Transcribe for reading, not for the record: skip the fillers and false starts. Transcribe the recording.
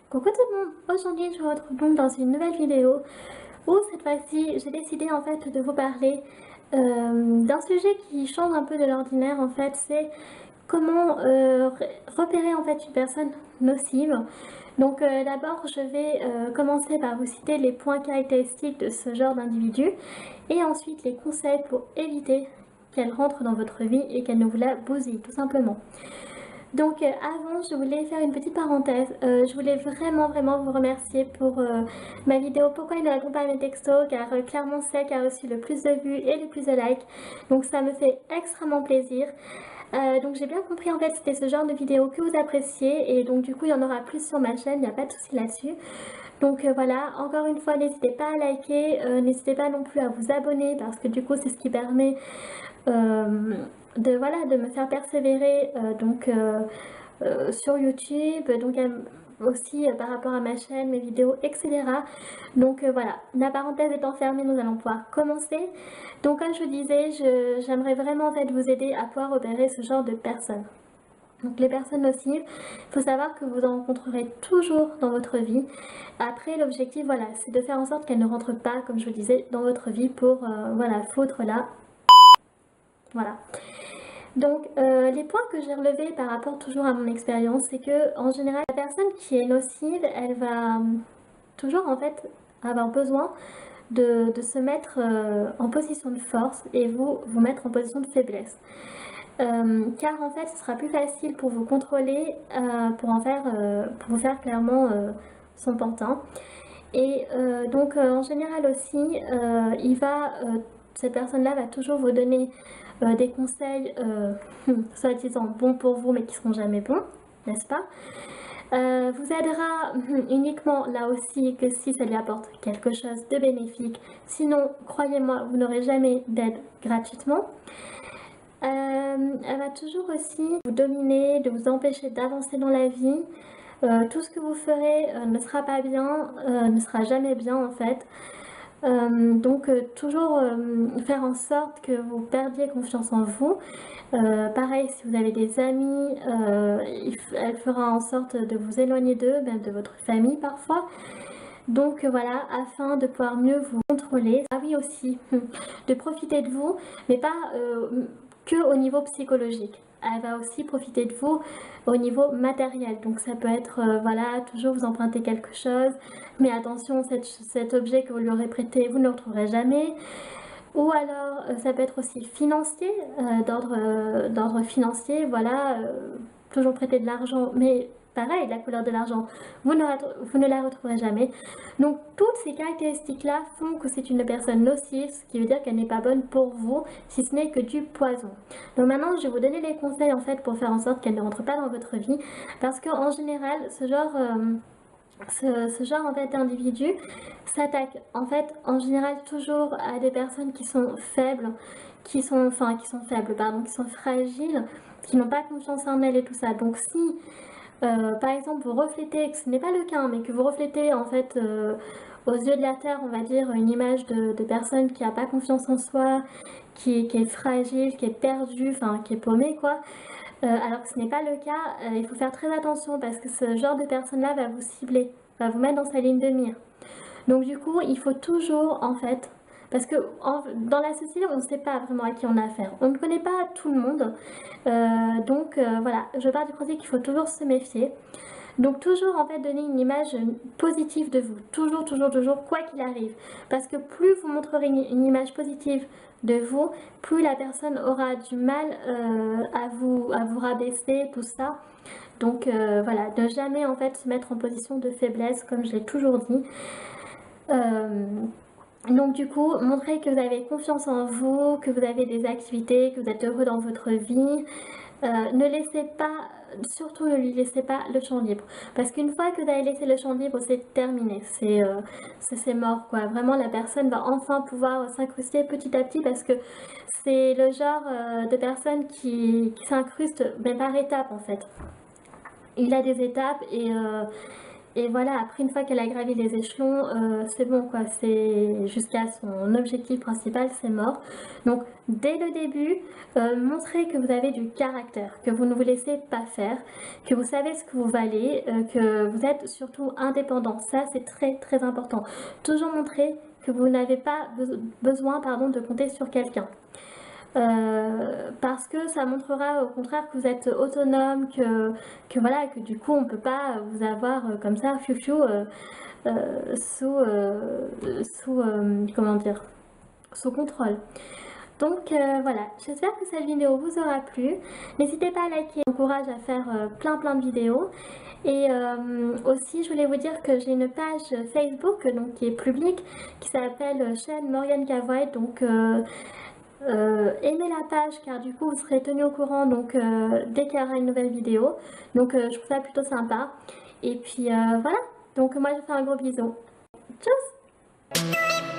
Coucou tout le monde, aujourd'hui je vous retrouve donc dans une nouvelle vidéo où cette fois-ci j'ai décidé en fait de vous parler d'un sujet qui change un peu de l'ordinaire en fait, c'est comment repérer en fait une personne nocive. Donc d'abord je vais commencer par vous citer les points caractéristiques de ce genre d'individu et ensuite les conseils pour éviter qu'elle rentre dans votre vie et qu'elle ne vous la bousille tout simplement. Donc avant, je voulais faire une petite parenthèse. Je voulais vraiment vous remercier pour ma vidéo Pourquoi il ne répond pas à mes textos, car clairement c'est elle qui a reçu le plus de vues et le plus de likes. Donc ça me fait extrêmement plaisir. Donc j'ai bien compris en fait c'était ce genre de vidéo que vous appréciez et donc du coup il y en aura plus sur ma chaîne, il n'y a pas de souci là-dessus. Donc voilà, encore une fois n'hésitez pas à liker, n'hésitez pas non plus à vous abonner parce que du coup c'est ce qui permet voilà, de me faire persévérer sur YouTube, donc aussi par rapport à ma chaîne, mes vidéos, etc. Donc voilà, la parenthèse étant fermée, nous allons pouvoir commencer. Donc comme je vous disais, j'aimerais vraiment en fait vous aider à pouvoir repérer ce genre de personnes. Donc les personnes nocives, il faut savoir que vous en rencontrerez toujours dans votre vie. Après l'objectif voilà, c'est de faire en sorte qu'elles ne rentrent pas, comme je vous disais, dans votre vie pour voilà, foutre là. Voilà. Donc les points que j'ai relevés par rapport toujours à mon expérience, c'est que en général la personne qui est nocive, elle va toujours en fait avoir besoin de se mettre en position de force et vous mettre en position de faiblesse. Car en fait ce sera plus facile pour vous contrôler, pour vous faire clairement son pantin. Et donc en général aussi, cette personne-là va toujours vous donner des conseils soi-disant bons pour vous mais qui seront jamais bons, n'est-ce pas? Vous aidera uniquement là aussi que si ça lui apporte quelque chose de bénéfique. Sinon, croyez-moi, vous n'aurez jamais d'aide gratuitement. Elle va toujours aussi vous dominer, de vous empêcher d'avancer dans la vie. Tout ce que vous ferez ne sera pas bien, ne sera jamais bien en fait. Donc toujours faire en sorte que vous perdiez confiance en vous. Pareil, si vous avez des amis, elle fera en sorte de vous éloigner d'eux, même de votre famille parfois. Donc voilà, afin de pouvoir mieux vous contrôler. Ah oui aussi, de profiter de vous, mais pas que au niveau psychologique. Elle va aussi profiter de vous au niveau matériel. Donc ça peut être, voilà, toujours vous emprunter quelque chose. Mais attention, cet objet que vous lui aurez prêté, vous ne le retrouverez jamais. Ou alors, ça peut être aussi financier, d'ordre financier, voilà, toujours prêter de l'argent, mais pareil, la couleur de l'argent, vous ne la retrouverez jamais. Donc, toutes ces caractéristiques-là font que c'est une personne nocive, ce qui veut dire qu'elle n'est pas bonne pour vous, si ce n'est que du poison. Donc maintenant, je vais vous donner les conseils, en fait, pour faire en sorte qu'elle ne rentre pas dans votre vie, parce qu'en général, ce genre en fait d'individu s'attaque en fait en général toujours à des personnes qui sont faibles, qui sont fragiles, qui n'ont pas confiance en elles et tout ça. Donc si par exemple vous reflétez, que ce n'est pas le cas, hein, mais que vous reflétez en fait aux yeux de la terre, on va dire, une image de personne qui n'a pas confiance en soi, qui est fragile, qui est perdue, enfin qui est paumée quoi, alors que ce n'est pas le cas, il faut faire très attention parce que ce genre de personne-là va vous cibler, va vous mettre dans sa ligne de mire. Donc du coup, il faut toujours en fait, parce que dans la société, on ne sait pas vraiment à qui on a affaire. On ne connaît pas tout le monde. Donc voilà, je pars du principe qu'il faut toujours se méfier. Donc toujours en fait donner une image positive de vous, toujours, quoi qu'il arrive. Parce que plus vous montrerez une image positive de vous, plus la personne aura du mal à vous rabaisser, tout ça. Donc voilà, ne jamais en fait se mettre en position de faiblesse, comme je l'ai toujours dit. Donc du coup, montrez que vous avez confiance en vous, que vous avez des activités, que vous êtes heureux dans votre vie. Ne laissez pas, surtout ne lui laissez pas le champ libre. Parce qu'une fois que vous avez laissé le champ libre, c'est terminé. C'est mort quoi. Vraiment, la personne va enfin pouvoir s'incruster petit à petit parce que c'est le genre de personne qui s'incruste mais par étapes en fait. Il a des étapes et Et voilà, après une fois qu'elle a gravi les échelons, c'est bon quoi, c'est jusqu'à son objectif principal, c'est mort. Donc dès le début, montrez que vous avez du caractère, que vous ne vous laissez pas faire, que vous savez ce que vous valez, que vous êtes surtout indépendant. Ça c'est très très important. Toujours montrer que vous n'avez pas besoin de compter sur quelqu'un. Parce que ça montrera au contraire que vous êtes autonome, voilà, que du coup on peut pas vous avoir comme ça, fiou fiou, comment dire, sous contrôle. Donc voilà, j'espère que cette vidéo vous aura plu. N'hésitez pas à liker, j'encourage à faire plein de vidéos. Et aussi, je voulais vous dire que j'ai une page Facebook donc, qui est publique, qui s'appelle chaîne Morgane Cavoët. Donc aimez la page car du coup vous serez tenu au courant donc dès qu'il y aura une nouvelle vidéo. Donc je trouve ça plutôt sympa. Et puis voilà, donc moi je vous fais un gros bisou. Tchuss!